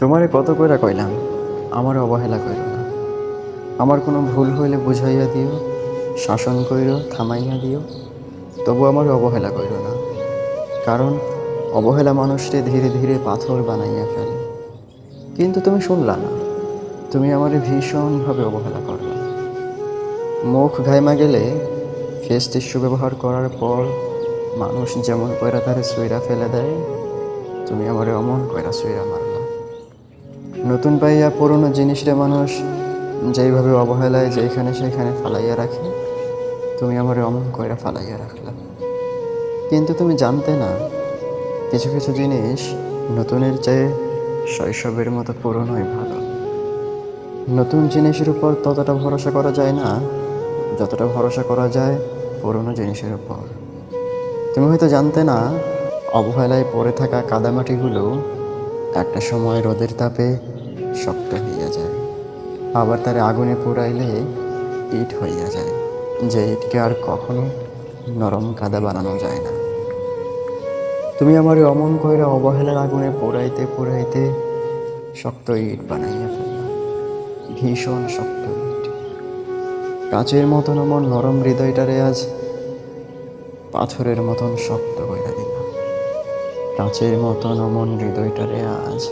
তোমারে কত কইরা কইলাম আমার অবহেলা কইরো না। আমার কোনো ভুল হইলে বুঝাইয়া দিও, শাসন কইরো, থামাইয়া দিও, তবু আমার অবহেলা কইরো না। কারণ অবহেলা মানুষকে ধীরে ধীরে পাথর বানাইয়া ফেলে। কিন্তু তুমি শুনলা না, তুমি আমারে ভীষণভাবে অবহেলা করলা। মুখ ঘাইমা গেলে ফেস টিস্যু ব্যবহার করার পর মানুষ যেমন কইরা তারে সুইরা ফেলে দেয়, তুমি আমারে অমন কইরা সুইরা মারলা। নতুন পাইয়া পুরনো জিনিসটা মানুষ যেইভাবে অবহেলায় যেখানে সেখানে ফালাইয়া রাখে, তুমি আমারে অমন কইরা ফালাইয়া রাখলা। কিন্তু তুমি জানতে না, কিছু কিছু জিনিস নতুনের চেয়ে শৈশবের মতো পুরনোই ভালো। নতুন জিনিসের উপর ততটা ভরসা করা যায় না যতটা ভরসা করা যায় পুরনো জিনিসের উপর। তুমি হয়তো জানতে না, অবহেলায় পড়ে থাকা কাদামাটিগুলো একটা সময় রোদের তাপে শক্ত হইয়া যায়, আবার তার আগুনে পুড়াইলে ইট হইয়া যায়, যে ইটকে আর কখনো নরম কাদা বানানো যায় না। তুমি আমার অমন কইরা অবহেলার আগুনে পোড়াইতে পোড়াইতে শক্ত ইট বানাইয়া ফেললাম, ভীষণ শক্ত ইট। কাচের মতন আমার নরম হৃদয়টারে আজ পাথরের মতন শক্ত কইরা দিলাম। কাচের মতন অমন হৃদয়টারে আজ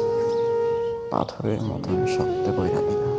পাথরের মতন শক্ত কইরা দিলাম।